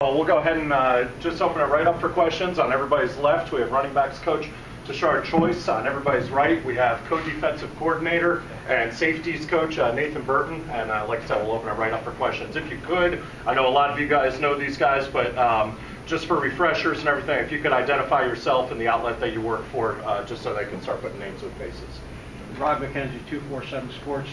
We'll go ahead and just open it right up for questions. On everybody's left, we have running backs coach Tashard Choice. On everybody's right, we have co-defensive coordinator and safeties coach Nathan Burton. And like I said, we'll open it right up for questions. If you could, I know a lot of you guys know these guys, but just for refreshers and everything, if you could identify yourself and the outlet that you work for, just so they can start putting names with faces. Rob McKenzie, 247 Sports.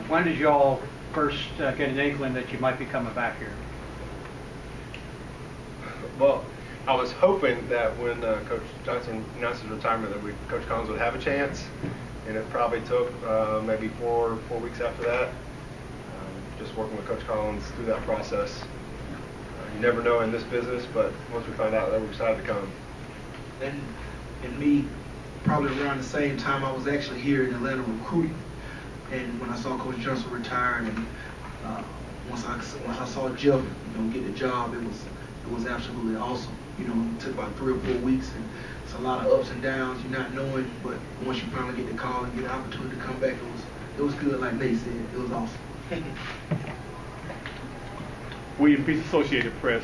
When did y'all first get an inkling that you might be coming back here? Well, I was hoping that when Coach Johnson announced his retirement that Coach Collins would have a chance, and it probably took maybe four weeks after that. Just working with Coach Collins through that process. You never know in this business, but once we found out that we decided to come. And me, probably around the same time, I was actually here in Atlanta recruiting, and when I saw Coach Johnson retire, and once I saw Geoff, get the job, it was absolutely awesome. It took about 3 or 4 weeks, and it's a lot of ups and downs. You're not knowing, but once you finally get the call and get the opportunity to come back, it was good. Like Nate said, it was awesome. William Peace, Associated Press.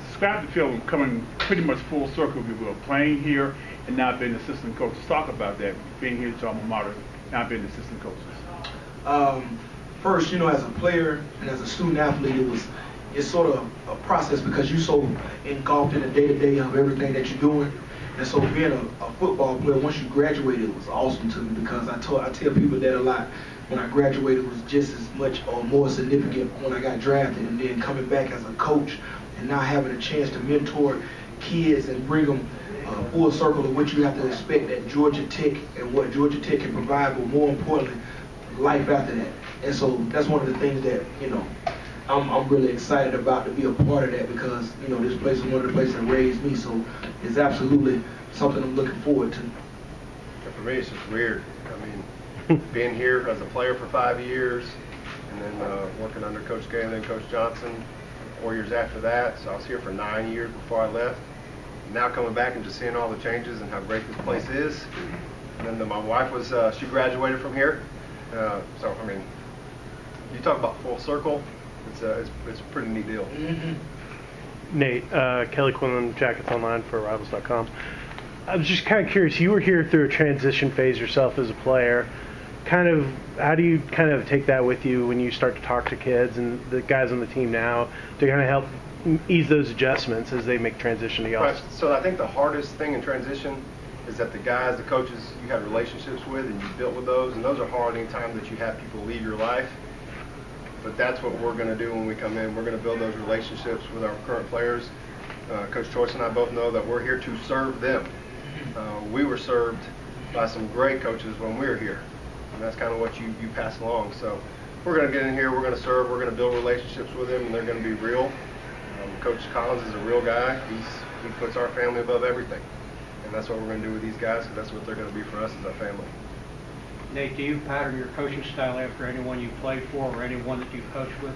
Describe the film coming pretty much full circle, if you will, playing here and now being assistant coach. Let's talk about that, being here at alma mater, now being assistant coaches. First, as a player and as a student athlete, it's sort of a process because you're so engulfed in the day-to-day of everything that you're doing. And so being a football player, once you graduated, it was awesome to me because I tell people that a lot. When I graduated, it was just as much or more significant when I got drafted, and then coming back as a coach and now having a chance to mentor kids and bring them full circle of what you have to expect at Georgia Tech and what Georgia Tech can provide, but more importantly, life after that. And so that's one of the things that, I'm really excited about to be a part of that because, this place is one of the places that raised me, so it's absolutely something I'm looking forward to. For me, it's just weird. Being here as a player for 5 years and then working under Coach Gay and then Coach Johnson 4 years after that, so I was here for 9 years before I left. Now coming back and just seeing all the changes and how great this place is. And then my wife was, she graduated from here. You talk about full circle. It's a pretty neat deal. Mm-hmm. Nate, Kelly Quinlan, Jackets Online for Rivals.com. I was just kind of curious, you were here through a transition phase yourself as a player. How do you kind of take that with you when you start to talk to kids and the guys on the team now to kind of help ease those adjustments as they make transition to y'all? Right. So I think the hardest thing in transition is that the guys, the coaches you have relationships with and you built with those, and those are hard anytime that you have people leave your life. But that's what we're going to do when we come in. We're going to build those relationships with our current players. Coach Choice and I both know that we're here to serve them. We were served by some great coaches when we were here, and that's kind of what you pass along. So we're going to get in here, we're going to serve, we're going to build relationships with them, and they're going to be real. Coach Collins is a real guy. He puts our family above everything, and that's what we're going to do with these guys, because that's what they're going to be for us as our family. Nate, do you pattern your coaching style after anyone you've played for or anyone that you've coached with?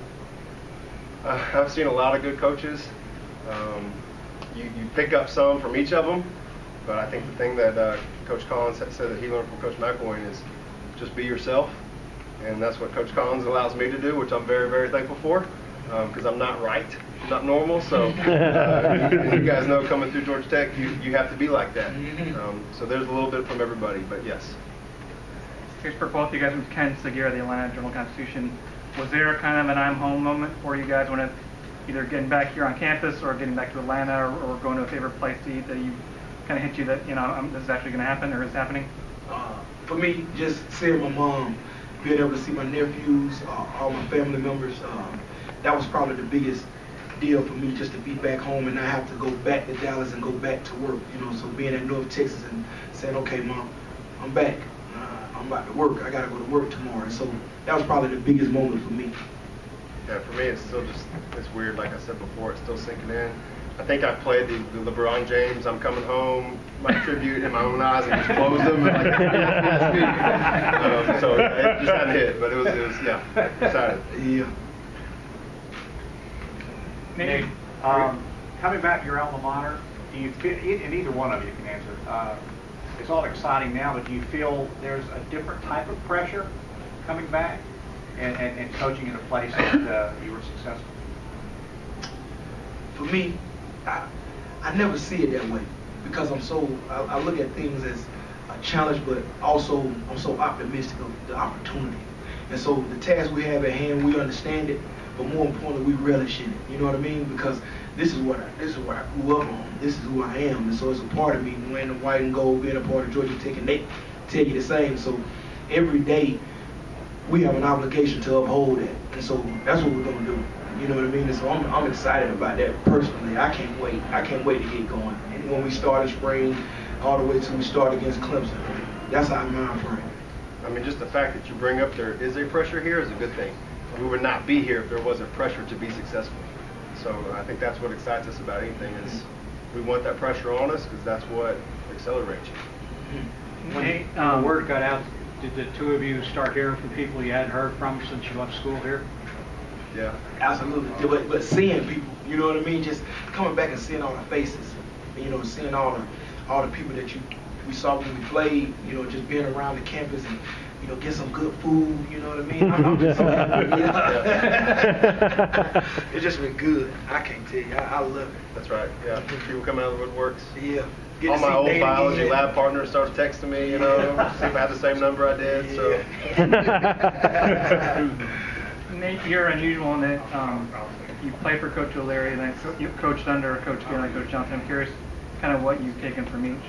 I've seen a lot of good coaches. You pick up some from each of them, but I think the thing that Coach Collins said that he learned from Coach McElwain is just be yourself, and that's what Coach Collins allows me to do, which I'm very, very thankful for, because I'm not right, I'm not normal, so you guys know coming through Georgia Tech, you have to be like that. So there's a little bit from everybody, but yes. Here's for both you guys from Ken Segura, the Atlanta Journal-Constitution. Was there kind of an I'm home moment for you guys when it either getting back here on campus or getting back to Atlanta or going to a favorite place to eat that you kind of hit you that, this is actually going to happen or is happening? For me, just seeing my mom, being able to see my nephews, all my family members, that was probably the biggest deal for me, just to be back home and not have to go back to Dallas and go back to work. So being at North Texas and saying, okay, Mom, I'm back. I'm about to work. I got to go to work tomorrow. And so that was probably the biggest moment for me. Yeah, for me, it's still it's weird. Like I said before, it's still sinking in. I think I played the LeBron James, I'm coming home, my tribute in my own eyes and just closed them. And so it just hadn't hit, but it was excited. Yeah. Nate, coming back to your alma mater, do you feel, and either one of you can answer, it's all exciting now, but do you feel there's a different type of pressure coming back and coaching in a place that you were successful? for me, I never see it that way because I look at things as a challenge, but also I'm so optimistic of the opportunity. And so the task we have at hand, we understand it, but more importantly, we relish in it. You know what I mean? Because this is what I grew up on. This is who I am, and so it's a part of me. Wearing the white and gold, being a part of Georgia Tech, and they tell you the same. So every day we have an obligation to uphold that, and so that's what we're gonna do. You know what I mean? And so I'm excited about that personally. I can't wait. I can't wait to get going. And when we start in spring, all the way till we start against Clemson, that's our mind frame. I mean, just the fact that you bring up there is a pressure here is a good thing. We would not be here if there wasn't pressure to be successful. So I think that's what excites us about anything is we want that pressure on us because that's what accelerates you. When the word got out, did the two of you start hearing from people you hadn't heard from since you left school here? Yeah. Absolutely. But seeing people, you know what I mean? Just coming back and seeing all the faces, you know, seeing all the people that we saw when we played, you know, just being around the campus and, you know, get some good food, you know what I mean? I'm just so happy. It's just been good. I can't tell you. I love it. That's right. Yeah. People come out of the woodworks. Yeah. All my old biology lab partners start texting me, you know, see if I had the same number I did. So. Nate, you're unusual in that you played for Coach O'Leary, and then you coached under Coach Gill and Coach Johnson. I'm curious kind of what you've taken from each.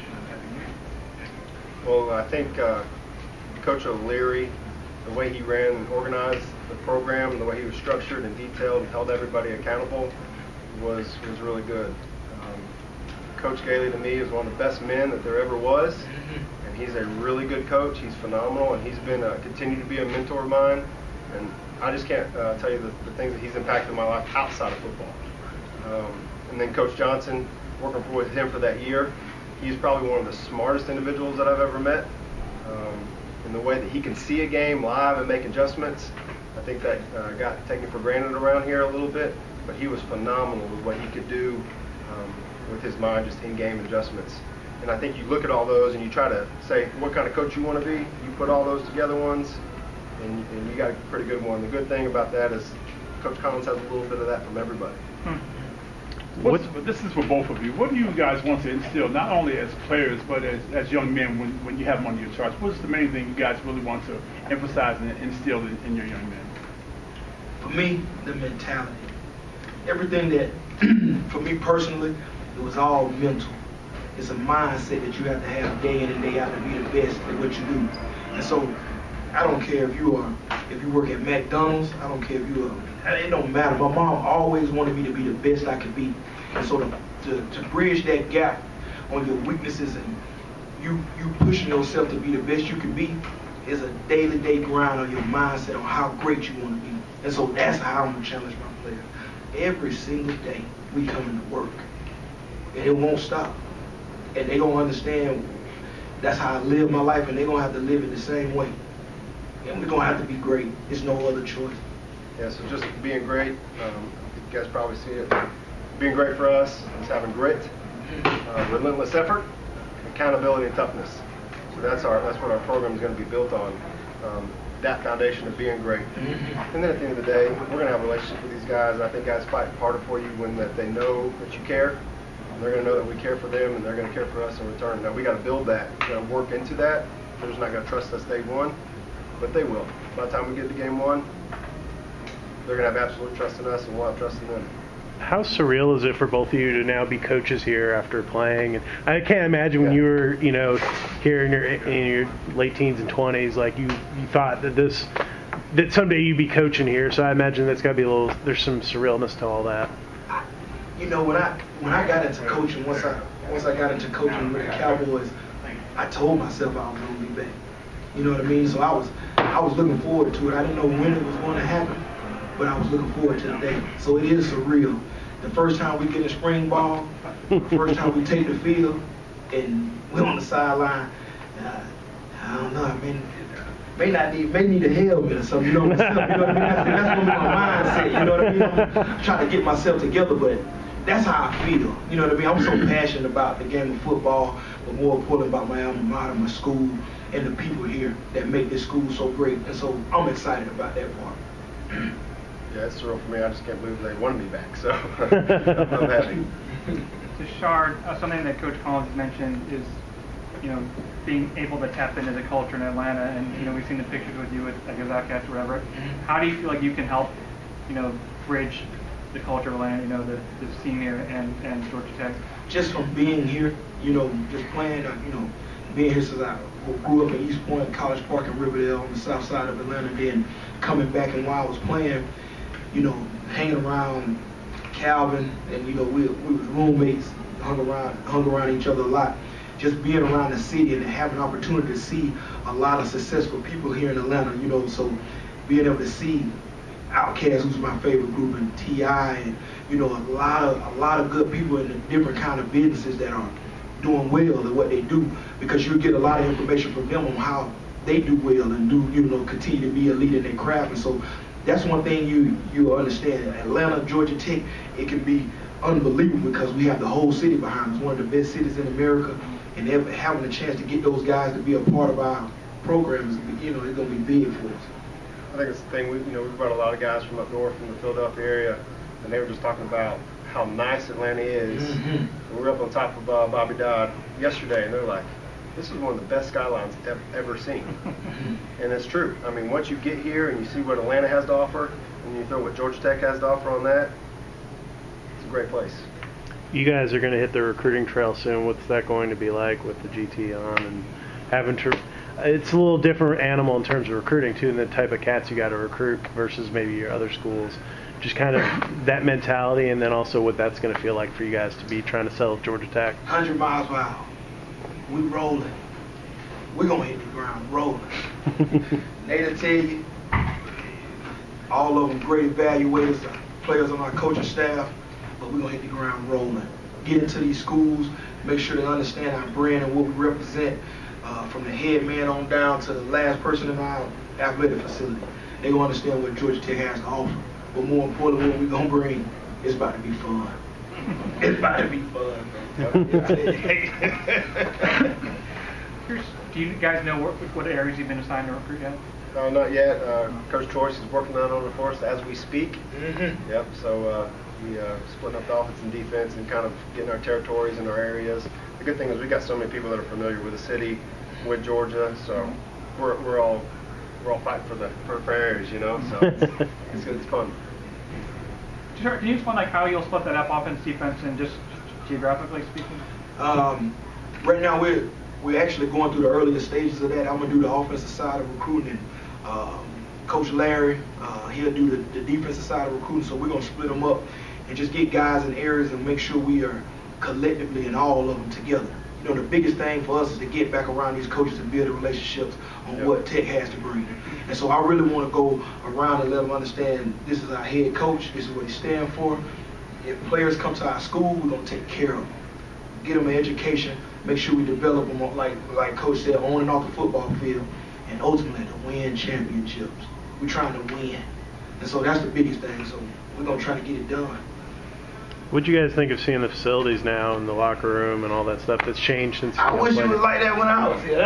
Well, I think Coach O'Leary, the way he ran and organized the program, the way he was structured and detailed and held everybody accountable was really good. Coach Gailey, to me, is one of the best men that there ever was, and he's a really good coach. He's phenomenal, and he's been continued to be a mentor of mine. And I just can't tell you the things that he's impacted in my life outside of football. And then Coach Johnson, working with him for that year, he's probably one of the smartest individuals that I've ever met. In the way that he can see a game live and make adjustments, I think that got taken for granted around here a little bit, but he was phenomenal with what he could do with his mind, just in-game adjustments. And I think you look at all those and you try to say what kind of coach you want to be. You put all those together ones, and you got a pretty good one. The good thing about that is Coach Collins has a little bit of that from everybody. This is for both of you. What do you guys want to instill, not only as players, but as young men when you have them under your charge? What's the main thing you guys really want to emphasize and instill in your young men? For me, the mentality. Everything that, for me personally, it was all mental. It's a mindset that you have to have day in and day out to be the best at what you do. And so, I don't care if you work at McDonald's, I don't care if it don't matter. My mom always wanted me to be the best I could be. And so to bridge that gap on your weaknesses and you pushing yourself to be the best you can be is a day-to-day grind on your mindset on how great you want to be. And so that's how I'm going to challenge my players. Every single day we come into work. And it won't stop. And they don't understand that's how I live my life, and they're going to have to live it the same way. And we're going to have to be great. There's no other choice. Yeah, so just being great, you guys probably see it. Being great for us is having grit, relentless effort, accountability, and toughness. So that's what our program is going to be built on, that foundation of being great. And then at the end of the day, we're going to have a relationship with these guys. I think guys fight harder for you when that they know that you care. And they're going to know that we care for them, and they're going to care for us in return. Now, we got to build that. We got to work into that. They're just not going to trust us day one, but they will. By the time we get to game one, they're going to have absolute trust in us, and we'll have trust in them. How surreal is it for both of you to now be coaches here after playing? And I can't imagine when you were, here in your late teens and 20s, like you thought that someday you'd be coaching here. So I imagine that's got to be there's some surrealness to all that. When I got into coaching, once I got into coaching with the Cowboys, I told myself I was going to be back. You know what I mean? So I was looking forward to it. I didn't know when it was going to happen, but I was looking forward to the day. So it is surreal. The first time we get in spring ball, the first time we take the field, and we're on the sideline, I don't know, I mean, may need a helmet or something, you know what I mean? That's going to be my mindset, you know what I mean? I'm trying to get myself together, but that's how I feel, you know what I mean? I'm so passionate about the game of football, but more important about my alma mater, my school, and the people here that make this school so great. And so I'm excited about that part. Yeah, it's surreal for me. I just can't believe they wanted me back. So I'm happy. Tashard, something that Coach Collins mentioned is, being able to tap into the culture in Atlanta, and we've seen the pictures with you with Outcast or whatever. How do you feel like you can help, bridge the culture of Atlanta, the scene here and Georgia Tech? Just from being here, just playing, being here since I grew up in East Point, College Park, and Riverdale on the south side of Atlanta, then coming back, and while I was playing, hanging around Calvin, and we were roommates, hung around each other a lot. Just being around the city and having an opportunity to see a lot of successful people here in Atlanta, so being able to see Outkast, who's my favorite group, and T.I., and a lot of good people in the different kind of businesses that are doing well at what they do, because you get a lot of information from them on how they do well and continue to be a leader in their craft. And so that's one thing you understand. Atlanta, Georgia Tech, it can be unbelievable because we have the whole city behind us, one of the best cities in America, and having a chance to get those guys to be a part of our programs, it's going to be big for us. I think it's the thing, we brought a lot of guys from up north, from the Philadelphia area, and they were just talking about how nice Atlanta is. We were up on top of Bobby Dodd yesterday, and they're like, this is one of the best skylines I've ever seen. And it's true. I mean, once you get here and you see what Atlanta has to offer, and you throw what Georgia Tech has to offer on that, it's a great place. You guys are going to hit the recruiting trail soon. What's that going to be like with the GT on and having to? It's a little different animal in terms of recruiting too, and the type of cats you got to recruit versus maybe your other schools. Just kind of that mentality, and then also what that's going to feel like for you guys to be trying to sell Georgia Tech. 100 miles per hour. We rolling. We're going to hit the ground rolling. They'll tell you, all of them great evaluators, players on our coaching staff, but we're going to hit the ground rolling. Get into these schools, make sure they understand our brand and what we represent, from the head man on down to the last person in our athletic facility. They're going to understand what Georgia Tech has to offer. But more importantly, what we're going to bring, it's about to be fun. It's about to be fun, Do you guys know what areas you've been assigned to recruit yet? No, not yet. Coach Choice is working on it for us as we speak. Yep, so we splitting up the offense and defense and kind of getting our territories and our areas. The good thing is we got so many people that are familiar with the city, with Georgia, so we're all fighting for areas, so it's good, it's fun. Sure. Can you explain how you'll split that up, offense, defense, and just geographically speaking? Right now we're actually going through the earlier stages of that. I'm gonna do the offensive side of recruiting. Coach Larry, he'll do the defensive side of recruiting. So we're gonna split them up and just get guys in areas and make sure we are collectively in all of them together. The biggest thing for us is to get back around these coaches and build the relationships on what Tech has to bring. And so I really want to go around and let them understand this is our head coach, this is what he stands for. If players come to our school, we're going to take care of them. Get them an education, make sure we develop them, like Coach said, on and off the football field, and ultimately to win championships. We're trying to win. And so that's the biggest thing. So we're going to try to get it done. What do you guys think of seeing the facilities now and the locker room and all that stuff that's changed since? I wish it was like that when I was here.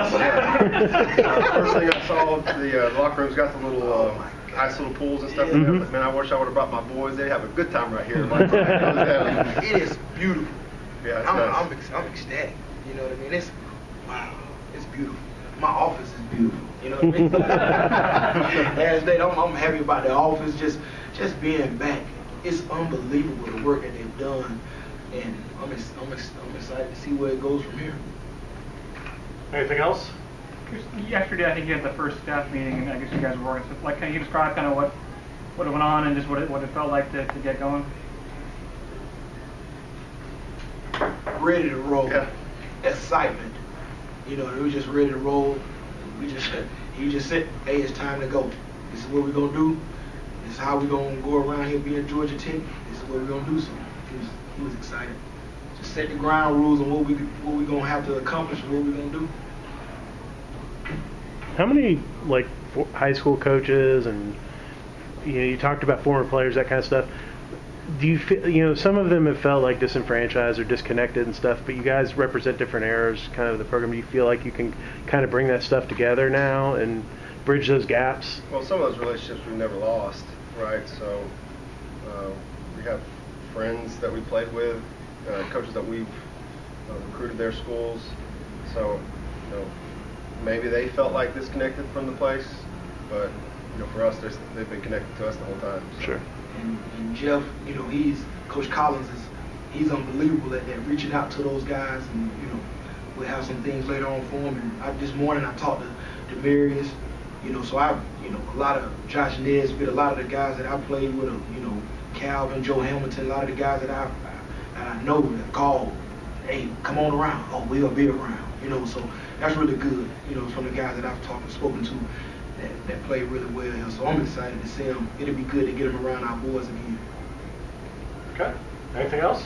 First thing I saw, the locker room's got the little nice little pools and stuff. But man, I wish I would have brought my boys. They have a good time right here. It is beautiful. Yeah, it's I'm ecstatic. You know what I mean? It's wow. It's beautiful. My office is beautiful. You know what I mean? Last day, I'm happy about the office. Just being back. It's unbelievable the work that they've done, and I'm excited to see where it goes from here. Anything else? Yesterday, I think you had the first staff meeting, and I guess you guys were working. So, can you describe kind of what went on and just what it felt like to get going? Ready to roll. Yeah. Excitement. We were just ready to roll. He just said, hey, it's time to go. This is what we're gonna do. This is how we're going to go around here being Georgia Tech. This is what we're going to do. So he was excited. Just set the ground rules on what we're going to have to accomplish and what we're going to do. How many high school coaches and you talked about former players, that kind of stuff. Do you feel, some of them have felt like disenfranchised or disconnected and stuff, but you guys represent different eras kind of the program. Do you feel like you can kind of bring that stuff together now and bridge those gaps? Well, some of those relationships we've never lost. right? So we have friends that we played with, coaches that we've recruited their schools. So, maybe they felt like disconnected from the place, but for us, they've been connected to us the whole time. So. Sure. And Geoff, Coach Collins he's unbelievable at that, reaching out to those guys, and we'll have some things later on for him. And this morning I talked to Demarius, so a lot of Josh Nesbitt, a lot of the guys that I played with, Calvin, Joe Hamilton, a lot of the guys that I know that called, hey, come on around. Oh, we'll be around. So that's really good. From the guys that I've spoken to that play really well here. So I'm excited to see them. It'll be good to get them around our boys again. Okay. Anything else?